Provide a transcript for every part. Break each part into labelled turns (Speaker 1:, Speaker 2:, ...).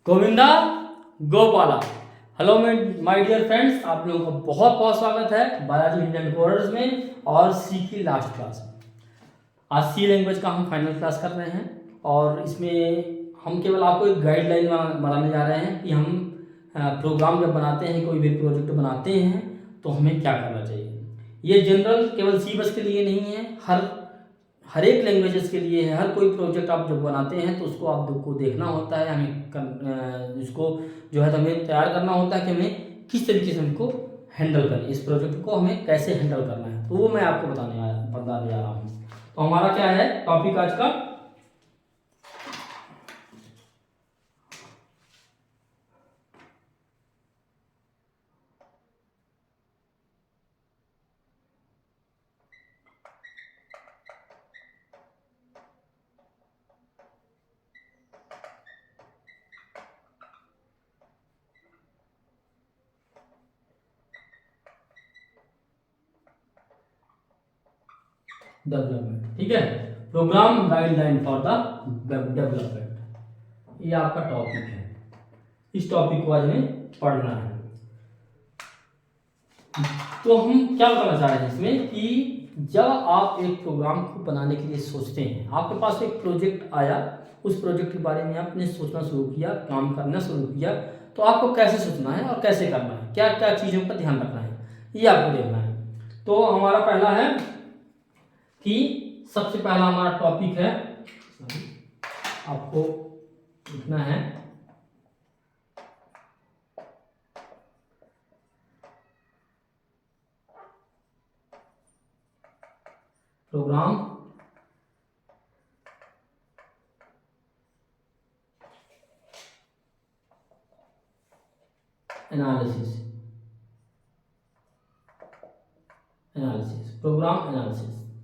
Speaker 1: Govinda Gopala. Hello my dear friends, आप लोगों का बहुत बहुत स्वागत है बालाजी इंडियन कोर्स में और सी की लास्ट क्लास में। आज सी लैंग्वेज का हम फाइनल क्लास कर रहे हैं और इसमें हम केवल आपको एक गाइडलाइन बनाने जा रहे हैं कि हम प्रोग्राम जब बनाते हैं, कोई भी प्रोजेक्ट बनाते हैं तो हमें क्या करना चाहिए। ये जनरल केवल सी बस के लिए नहीं है, हर एक लैंग्वेजेस के लिए है। हर कोई प्रोजेक्ट आप जब बनाते हैं तो उसको आपको देखना होता है, इसको जो है तो हमें तैयार करना होता है कि हमें किस तरीके से हमको हैंडल करें, इस प्रोजेक्ट को हमें कैसे हैंडल करना है। तो वो मैं आपको बताने जा रहा हूँ। तो हमारा क्या है टॉपिक आज का, डेवलपमेंट। ठीक है, program guideline for the development, ये आपका टॉपिक है। इस टॉपिक को आज हमें पढ़ना है। तो हम क्या बताना चाह रहे हैं इसमें कि जब आप एक प्रोग्राम को बनाने के लिए सोचते हैं, आपके पास एक प्रोजेक्ट आया, उस प्रोजेक्ट के बारे में आपने सोचना शुरू किया, काम करना शुरू किया, तो आपको कैसे सोचना है और कैसे करना है, क्या क्या चीज़ों का ध्यान रखना है, ये आपको देखना है। तो हमारा पहला है कि सबसे पहला हमारा टॉपिक है, आपको लिखना है प्रोग्राम एनालिसिस।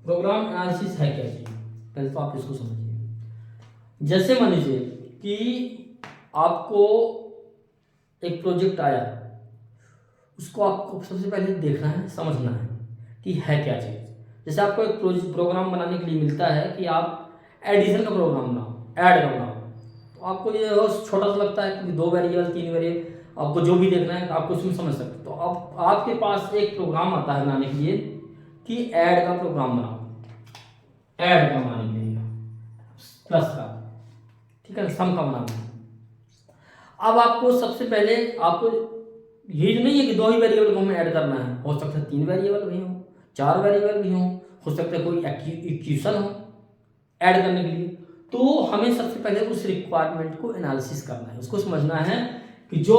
Speaker 1: प्रोग्राम एनालिसिस है क्या चीज, पहले तो आप इसको समझिए। जैसे मान लीजिए कि आपको एक प्रोजेक्ट आया, उसको आपको सबसे पहले देखना है, समझना है कि है क्या चीज़। जैसे आपको एक प्रोग्राम बनाने के लिए मिलता है कि आप एडिशन का प्रोग्राम बनाओ, ऐड का बनाओ, तो आपको ये छोटा सा लगता है कि 2 वेरिएबल 3 वेरिएबल, आपको जो भी देखना है आपको उसमें समझ सकते हो। तो अब आपके पास एक प्रोग्राम आता है बनाने के लिए कि ऐड का प्रोग्राम बनाओ, ऐड का बनाने के लिए प्लस का, ठीक है, सम का बनाना है। अब आपको सबसे पहले आपको ये नहीं है कि 2 ही वेरिएबल को हमें ऐड करना है, हो सकता है 3 वेरिएबल भी हो, 4 वेरिएबल भी हो सकता है कोई इक्वेशन हो ऐड करने के लिए। तो हमें सबसे पहले उस रिक्वायरमेंट को एनालिसिस करना है, उसको समझना है कि जो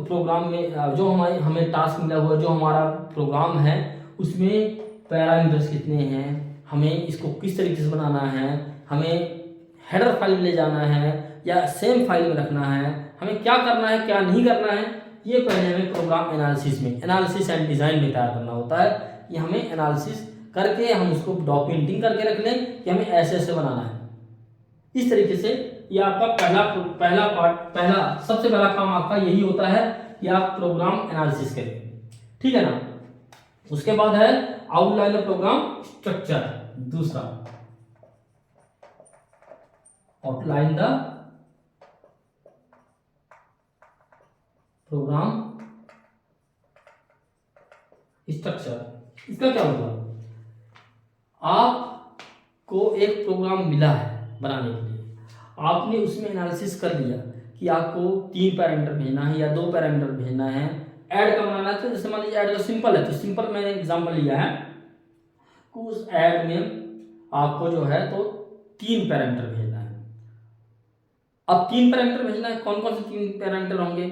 Speaker 1: प्रोग्राम में जो हमें टास्क मिला हुआ, जो हमारा प्रोग्राम है उसमें पैरामीटर्स कितने हैं, हमें इसको किस तरीके से बनाना है, हमें हेडर फाइल ले जाना है या सेम फाइल में रखना है, हमें क्या करना है क्या नहीं करना है, ये पहले हमें प्रोग्राम एनालिसिस में, एनालिसिस एंड डिज़ाइन में तैयार करना होता है कि हमें एनालिसिस करके हम उसको डॉक्यूमेंटिंग करके रख लें कि हमें ऐसे ऐसे बनाना है। इस तरीके से ये आपका पहला सबसे पहला काम आपका यही होता है कि आप प्रोग्राम एनालिसिस करें, ठीक है ना। उसके बाद है आउटलाइन ऑफ प्रोग्राम स्ट्रक्चर, दूसरा आउटलाइन द प्रोग्राम स्ट्रक्चर। इसका क्या मतलब, आपको एक प्रोग्राम मिला है बनाने के लिए, आपने उसमें एनालिसिस कर लिया कि आपको 3 पैरामीटर भेजना है या 2 पैरामीटर भेजना है, ऐड का बनाना है। तो जैसे मान लीजिए ऐड का सिंपल है, तो सिंपल मैंने एग्जांपल लिया है कि उस ऐड में आपको जो है तो 3 पैरामीटर भेजना है। अब 3 पैरामीटर भेजना है, कौन कौन से 3 पैरामीटर होंगे,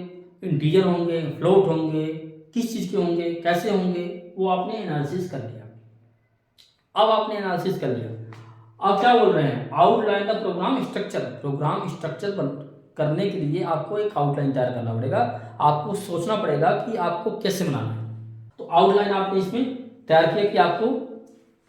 Speaker 1: इंटीजर होंगे, फ्लोट होंगे, किस चीज़ के होंगे, कैसे होंगे, वो आपने एनालिसिस कर लिया। अब आपने एनालिसिस कर लिया, अब क्या बोल रहे हैं, outline the program structure. Program structure करने के लिए आपको एक आउटलाइन तैयार करना पड़ेगा, आपको सोचना पड़ेगा कि आपको कैसे बनाना है। तो आउटलाइन आपने इसमें तैयार किया कि आपको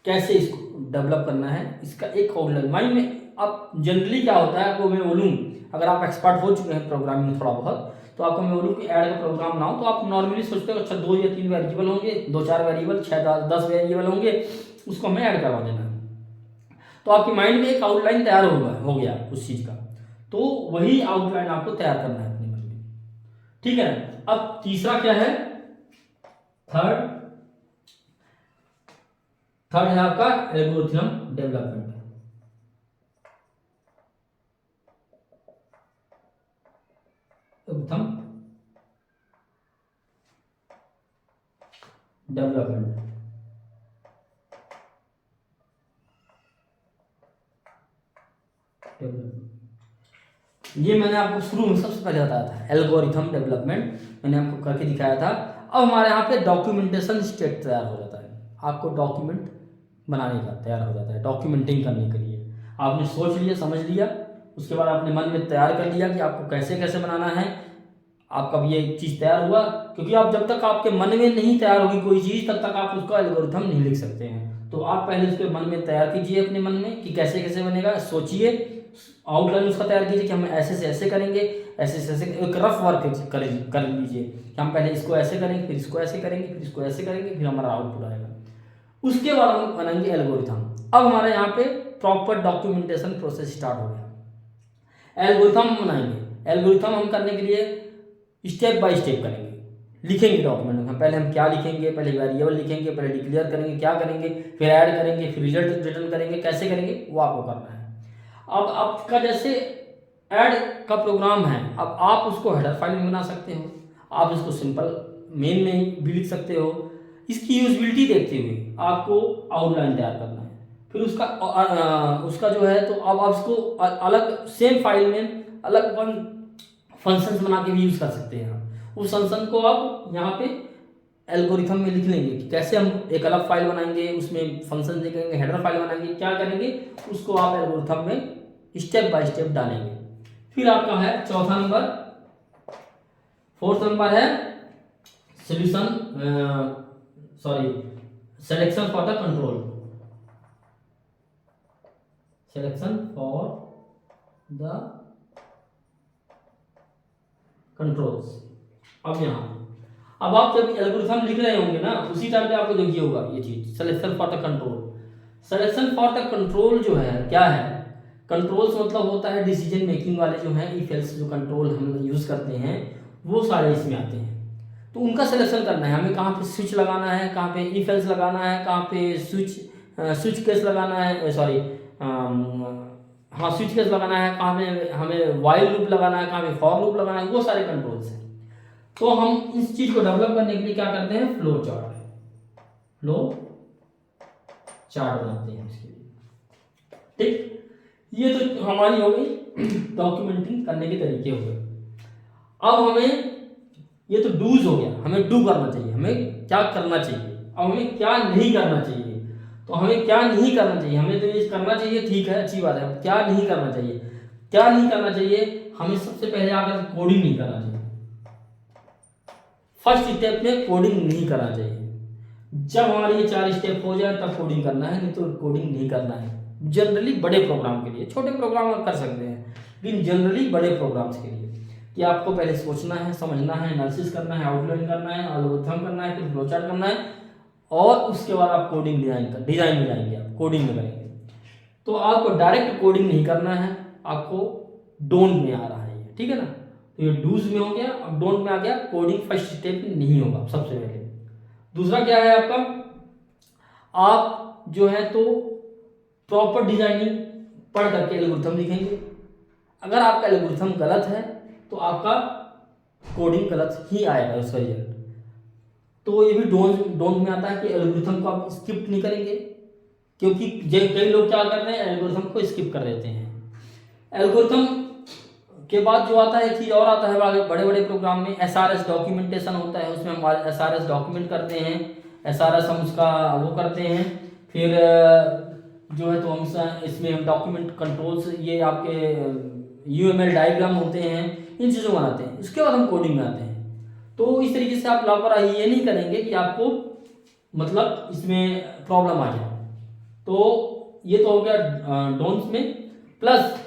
Speaker 1: कैसे इसको डेवलप करना है, इसका एक आउटलाइन माइंड में। अब जनरली क्या होता है, आपको मैं बोलूँ, अगर आप एक्सपर्ट हो चुके हैं प्रोग्रामिंग में थोड़ा बहुत, तो आपको मैं बोलूँ कि ऐड का प्रोग्राम बनाओ, तो आप नॉर्मली सोचते हो अच्छा 2 या 3 वेरिएबल होंगे, 2-4 वेरिएबल, 6-10 वेरिएबल होंगे, उसको हमें ऐड करवा देना है। तो आपके माइंड में एक आउटलाइन तैयार हो गया उस चीज़ का। तो तो वही आउटलाइन आपको तैयार करना है अपने मन में, ठीक है। अब तीसरा क्या है, थर्ड है आपका एल्गोरिथम डेवलपमेंट। एल्गोरिथम डेवलपमेंट, ये मैंने आपको शुरू में सबसे पहले बताया था, एल्गोरिथम डेवलपमेंट मैंने आपको करके दिखाया था। अब हमारे यहाँ पे डॉक्यूमेंटेशन स्टेट तैयार हो जाता है, आपको डॉक्यूमेंट बनाने का तैयार हो जाता है, डॉक्यूमेंटिंग करने के लिए आपने सोच लिया, समझ लिया, उसके बाद आपने मन में तैयार कर लिया कि आपको कैसे कैसे बनाना है, आपका ये चीज़ तैयार हुआ। क्योंकि आप जब तक आपके मन में नहीं तैयार होगी कोई चीज़, तब तक आप उसका एल्गोरिथम नहीं लिख सकते हैं। तो आप पहले उसके मन में तैयार कीजिए, अपने मन में कि कैसे कैसे बनेगा, सोचिए, आउटलाइन उसका तैयार कीजिए कि हम ऐसे से ऐसे करेंगे, ऐसे से ऐसे, एक रफ वर्क कर लीजिए कि हम पहले इसको ऐसे करेंगे, फिर इसको ऐसे करेंगे, फिर इसको ऐसे करेंगे, फिर हमारा आउटपुट आएगा। उसके बाद हम बनाएंगे एल्गोरिथम। अब हमारे यहाँ पे प्रॉपर डॉक्यूमेंटेशन प्रोसेस स्टार्ट हो गया। एल्गोरिथम हम बनाएंगे, एल्गोरिथम हम करने के लिए स्टेप बाय स्टेप करेंगे, लिखेंगे डॉक्यूमेंट में। पहले हम क्या लिखेंगे, पहले वेरिएबल लिखेंगे, पहले डिक्लेयर करेंगे क्या करेंगे, फिर ऐड करेंगे, फिर रिजल्ट रिटर्न करेंगे, कैसे करेंगे वो आपको करना है। अब आपका जैसे ऐड का प्रोग्राम है, अब आप उसको हेडर फाइल में बना सकते हो, आप इसको सिंपल मेन में भी लिख सकते हो। इसकी यूजबिलिटी देखते हुए आपको आउटलाइन तैयार करना है, फिर उसका जो है, तो अब आप इसको अलग सेम फाइल में अलग फंक्शंस बना के भी यूज कर सकते हैं। आप उस फंक्शन को आप यहाँ पे एल्गोरिथम में लिख लेंगे कि कैसे हम एक अलग फाइल बनाएंगे, उसमें फंक्शन लिखेंगे, हेडर फाइल बनाएंगे, क्या करेंगे, उसको आप एल्गोरिथम में स्टेप बाय स्टेप डालेंगे। फिर आपका है चौथा नंबर, फोर्थ नंबर है selection for the control, selection for the controls. अब अब आप जब एल्गोरिथम लिख रहे होंगे ना, उसी टाइम पे आपको देखिए होगा ये चीज, selection for the control. Selection for the control जो है क्या है, कंट्रोल्स मतलब होता है डिसीजन मेकिंग वाले जो हैं, इफ एल्स जो कंट्रोल हम यूज करते हैं वो सारे इसमें आते हैं। तो उनका सिलेक्शन करना है हमें, कहाँ पे स्विच लगाना है, कहाँ पे इफ एल्स लगाना है, कहाँ पे स्विच केस लगाना है, स्विच केस लगाना है, कहाँ पे हमें वाइल लूप लगाना है, कहाँ पे फॉर लूप लगाना है, वो सारे कंट्रोल्स हैं। तो हम इस चीज को डेवलप करने के लिए क्या करते हैं, फ्लो चार्ट बनाते हैं इसके लिए, ठीक। ये तो हमारी हो गई डॉक्यूमेंटिंग करने के तरीके हो गए। अब हमें ये तो डूज हो गया, हमें डू करना चाहिए, हमें क्या करना चाहिए। अब हमें क्या नहीं करना चाहिए, तो हमें क्या नहीं करना चाहिए, हमें तो ये करना चाहिए, ठीक है, अच्छी बात है। क्या नहीं करना चाहिए, क्या नहीं करना चाहिए, हमें सबसे पहले आकर कोडिंग नहीं करना चाहिए। फर्स्ट स्टेप में कोडिंग नहीं करना चाहिए। जब हमारे ये 4 स्टेप हो जाए तब कोडिंग करना है, नहीं तो कोडिंग नहीं करना है। जनरली बड़े प्रोग्राम के लिए, छोटे प्रोग्राम आप कर सकते हैं, लेकिन जनरली बड़े प्रोग्राम्स के लिए कि आपको पहले सोचना है, समझना है, एनालिसिस करना है, आउटलाइन करना है, एल्गोरिथम करना है, फिर फ्लो चार्ट करना है, और उसके बाद आप कोडिंग डिजाइन में जाएंगे, आप कोडिंग में करेंगे। तो आपको डायरेक्ट कोडिंग नहीं करना है, आपको डोंट में आ रहा है ये, ठीक है ना। तो ये डूज में हो गया, अब डोंट में आ गया, कोडिंग फर्स्ट स्टेप में नहीं होगा सबसे पहले। दूसरा क्या है आपका, आप जो है तो प्रॉपर डिजाइनिंग पढ़ करके एल्गोरिथम लिखेंगे। अगर आपका एल्गोरिथम गलत है तो आपका कोडिंग गलत ही आएगा उसका रिजल्ट। तो ये भी डोंट में आता है कि एल्गोरिथम को आप स्किप नहीं करेंगे, क्योंकि कई लोग क्या कर रहे हैं, एल्गोरिथम को स्किप कर देते हैं। एल्गोरिथम के बाद जो आता है, एक चीज और आता है बड़े बड़े प्रोग्राम में, एसआरएस डॉक्यूमेंटेशन होता है, उसमें हम एसआरएस डॉक्यूमेंट करते हैं, एसआरएस हम उसका वो करते हैं। फिर जो है तो हम इसमें हम डॉक्यूमेंट कंट्रोल्स, ये आपके यूएमएल डायग्राम होते हैं, इन चीज़ों को बनाते हैं। इसके बाद हम कोडिंग में आते हैं। तो इस तरीके से आप लापरवाही ये नहीं करेंगे कि आपको मतलब इसमें प्रॉब्लम आ जाए। तो ये तो हो गया डोंट्स में। प्लस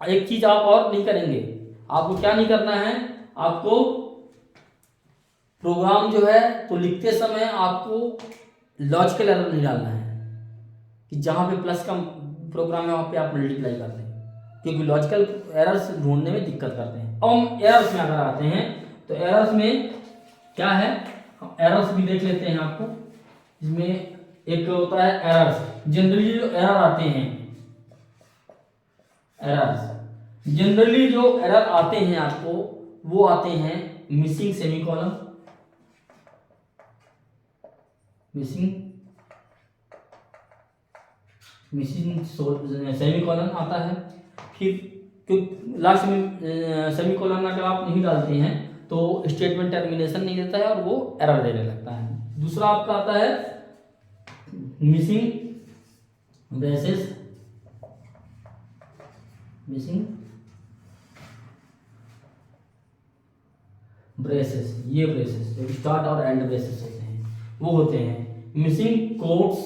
Speaker 1: एक चीज आप और नहीं करेंगे, आपको क्या नहीं करना है, आपको प्रोग्राम जो है तो लिखते समय आपको लॉजिकल एरर नहीं डालना है कि जहां पे प्लस का प्रोग्राम है वहां पे आप मल्टीप्लाई कर दें। क्योंकि लॉजिकल एरर्स ढूंढने में दिक्कत करते हैं। अब हम एरर्स में अगर आते हैं तो एरर्स में क्या है, हम एरर्स भी देख लेते हैं आपको। इसमें एक होता है एरर्स, जनरली जो एरर आते हैं, एरर्स जनरली जो एरर आते हैं आपको वो आते हैं मिसिंग सेमीकोलन, मिसिंग सेमीकोलन आता है। फिर लास्ट में सेमीकोलन अगर आप नहीं डालते हैं तो स्टेटमेंट टर्मिनेशन नहीं देता है और वो एरर देने लगता है। दूसरा आपका आता है मिसिंग ब्रेसेस, ये ब्रेसेस जो स्टार्ट और एंड ब्रेसेस होते हैं वो होते हैं। मिसिंग कोट्स,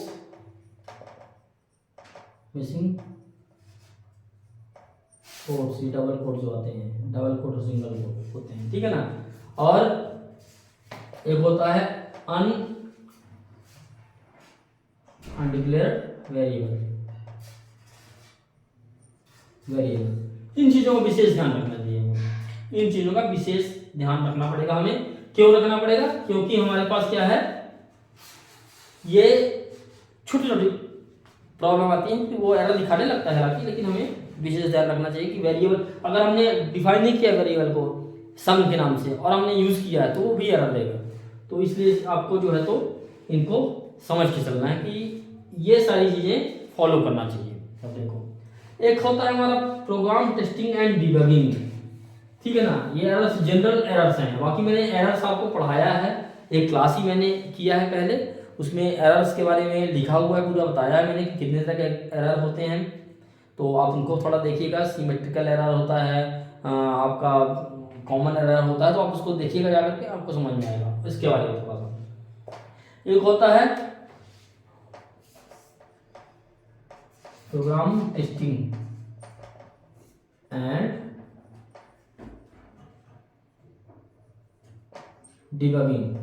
Speaker 1: ये डबल कोट जो आते हैं, डबल कोट और सिंगल कोट होते हैं, ठीक है ना। और एक होता है अनडिक्लेयर्ड वेरिएबल। इन चीजों का विशेष ध्यान रखना चाहिए, इन चीजों का विशेष ध्यान रखना पड़ेगा हमें। क्यों रखना पड़ेगा? क्योंकि हमारे पास क्या है, ये छोटी छोटी प्रॉब्लम आती है कि वो एरर दिखाने लगता है हालांकि, लेकिन हमें विशेष ध्यान रखना चाहिए कि वेरिएबल अगर हमने डिफाइन नहीं किया वेरिएबल को सम के नाम से और हमने यूज किया है तो वो भी एरर देगा। तो इसलिए आपको जो है तो इनको समझ के चलना है कि ये सारी चीजें फॉलो करना चाहिए। अब देखो, एक होता है हमारा प्रोग्राम टेस्टिंग एंड डिबगिंग, ठीक है ना। ये एरर्स जनरल एरर्स हैं, बाकी मैंने एरर्स आपको पढ़ाया है, एक क्लास ही मैंने किया है पहले, उसमें एरर्स के बारे में लिखा हुआ है, पूरा बताया है मैंने कि कितने तरह के एरर होते हैं। तो आप उनको थोड़ा देखिएगा। सिमेट्रिकल एरर होता है, आपका कॉमन एरर होता है, तो आप उसको देखिएगा जाकर के, आपको समझ में आएगा इसके बारे में थोड़ा सा। एक होता है प्रोग्राम टेस्टिंग एंड डिबगिंग,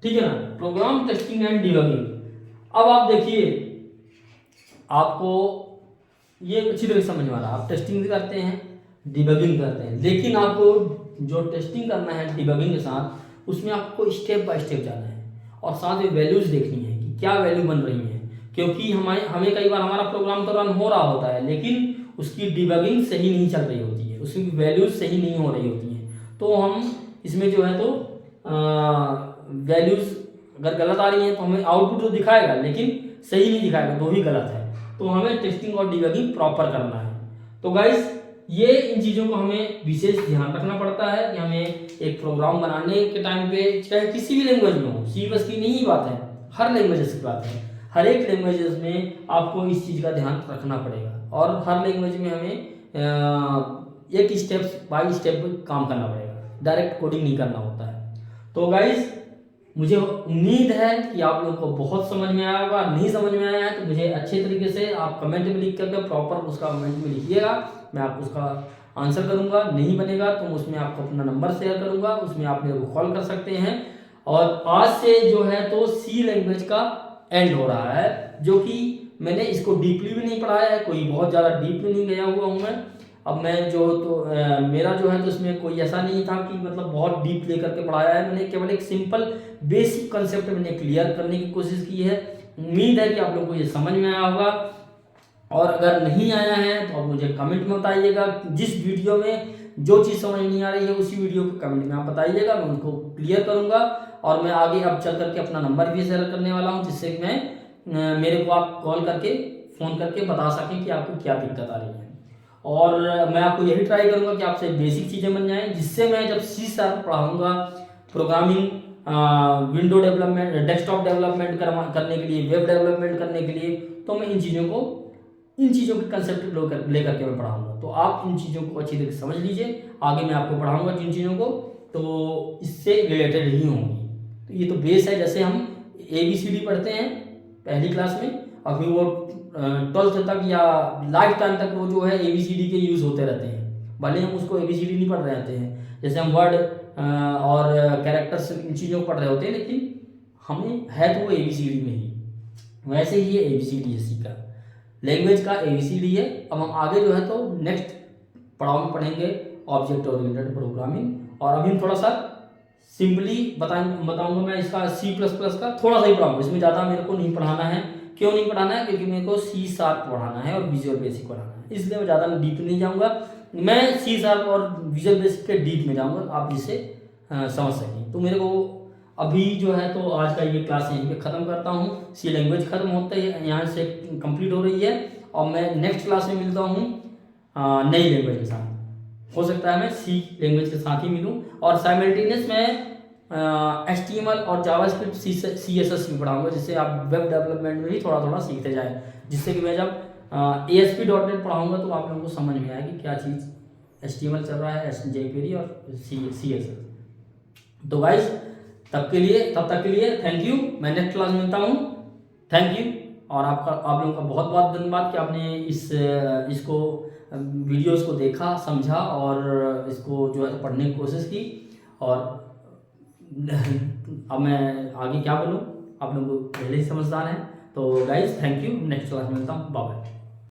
Speaker 1: ठीक है ना। प्रोग्राम टेस्टिंग एंड डिबगिंग, अब आप देखिए, आपको ये अच्छी तरह समझ में आ रहा है। आप टेस्टिंग भी करते हैं, डिबगिंग करते हैं, लेकिन आपको जो टेस्टिंग करना है डिबगिंग के साथ, उसमें आपको स्टेप बाय स्टेप जाना है और साथ में वैल्यूज देखनी है कि क्या वैल्यू बन रही है। क्योंकि हमें कई बार हमारा प्रोग्राम तो रन हो रहा होता है लेकिन उसकी डिबगिंग सही नहीं चल रही होती है, उसकी वैल्यूज सही नहीं हो रही होती हैं। तो हम इसमें जो है तो वैल्यूज अगर गलत आ रही हैं तो हमें आउटपुट तो दिखाएगा लेकिन सही नहीं दिखाएगा, तो ही गलत है। तो हमें टेस्टिंग और डिबगिंग प्रॉपर करना है। तो गाइस, ये इन चीज़ों को हमें विशेष ध्यान रखना पड़ता है कि हमें एक प्रोग्राम बनाने के टाइम पे, चाहे किसी भी लैंग्वेज में हो, सी बस की नहीं बात है, हर लैंग्वेजेस की बात है, हर एक लैंग्वेजेस में आपको इस चीज़ का ध्यान रखना पड़ेगा और हर लैंग्वेज में हमें एक स्टेप बाय स्टेप काम करना पड़ेगा, डायरेक्ट कोडिंग नहीं करना होता है। तो गाइस, मुझे उम्मीद है कि आप लोगों को बहुत समझ में आया होगा। नहीं समझ में आया है तो मुझे अच्छे तरीके से आप कमेंट में लिख करके प्रॉपर उसका कमेंट में लिखिएगा, मैं आपको उसका आंसर करूंगा। नहीं बनेगा तो उसमें आपको अपना नंबर शेयर करूंगा, उसमें आप मेरे को कॉल कर सकते हैं। और आज से जो है तो सी लैंग्वेज का एंड हो रहा है, जो कि मैंने इसको डीपली भी नहीं पढ़ाया है, कोई बहुत ज़्यादा डीप में नहीं गया हुआ हूँ मैं। अब मैं जो तो मेरा जो है तो इसमें कोई ऐसा नहीं था कि मतलब बहुत डीप लेकर के पढ़ाया है, मैंने केवल एक सिंपल बेसिक कंसेप्ट मैंने क्लियर करने की कोशिश की है। उम्मीद है कि आप लोगों को ये समझ में आया होगा, और अगर नहीं आया है तो आप मुझे कमेंट में बताइएगा। जिस वीडियो में जो चीज़ समझ नहीं आ रही है उसी वीडियो के कमेंट में आप बताइएगा, मैं उनको क्लियर करूँगा। और मैं आगे अब चल करके अपना नंबर भी शेयर करने वाला हूँ, जिससे मैं मेरे को आप कॉल करके फ़ोन करके बता सकें कि आपको क्या दिक्कत आ रही है। और मैं आपको यही ट्राई करूंगा कि आपसे बेसिक चीज़ें बन जाएं, जिससे मैं जब C# पढ़ाऊंगा, programming, window development, desktop development करने के लिए, वेब डेवलपमेंट करने के लिए, तो मैं इन चीज़ों के कंसेप्ट लेकर के मैं पढ़ाऊंगा। तो आप इन चीज़ों को अच्छी तरह से समझ लीजिए, आगे मैं आपको पढ़ाऊंगा जिन चीज़ों को, तो इससे रिलेटेड ही होंगी। तो ये तो बेस है, जैसे हम ABCD पढ़ते हैं पहली क्लास में, और फिर वो 12th तक या लाइफ टाइम तक वो जो है ABCD के यूज़ होते रहते हैं, भले हम उसको ABCD नहीं पढ़ रहे होते हैं। जैसे हम वर्ड और कैरेक्टर्स इन चीज़ों को पढ़ रहे होते हैं, लेकिन हमें है तो वो ABCD में ही, वैसे ही ये ABCD है C का। लैंग्वेज का ABCD है। अब हम आगे जो है तो नेक्स्ट पड़ाव में पढ़ेंगे ऑब्जेक्ट ओरिएंटेड प्रोग्रामिंग, और अभी हम थोड़ा सा सिंपली बताऊंगा मैं इसका C++ का थोड़ा सा ही पढ़ाऊंगा, इसमें ज़्यादा मेरे को नहीं पढ़ाना है। क्यों नहीं पढ़ाना है? क्योंकि मेरे को C# पढ़ाना है और विजुअल बेसिक पढ़ाना है, इसलिए मैं ज़्यादा डीप नहीं जाऊँगा। मैं C# और विजुअल बेसिक के डीप में जाऊँगा, आप जिसे समझ सकें। तो मेरे को अभी जो है तो आज का ये क्लास यहीं पे ख़त्म करता हूँ। C लैंग्वेज ख़त्म होता है, यहाँ से कंप्लीट हो रही है, और मैं नेक्स्ट क्लास में मिलता हूँ नई लैंग्वेज के साथ। हो सकता है मैं C लैंग्वेज के साथ ही मिलूँ, और साइमल्टेनियस में HTML और जावास्क्रिप्ट CSS भी पढ़ाऊँगा, जिससे आप वेब डेवलपमेंट में भी थोड़ा थोड़ा सीखते जाए, जिससे कि मैं जब ASP.NET पढ़ाऊँगा तो आप लोगों को समझ में आएगी क्या चीज़ HTML चल रहा है, jQuery और CSS। तो गाइस तब तक के लिए थैंक यू। मैं नेक्स्ट क्लास में मिलता हूँ। थैंक यू, और आप लोगों का बहुत बहुत धन्यवाद कि आपने इसको वीडियोस को देखा, समझा, और इसको जो है पढ़ने की कोशिश की। और अब मैं आगे क्या बोलूँ, आप लोगों को पहले ही समझदार हैं। तो guys thank you, next class में मिलता हूँ, बाय बाय।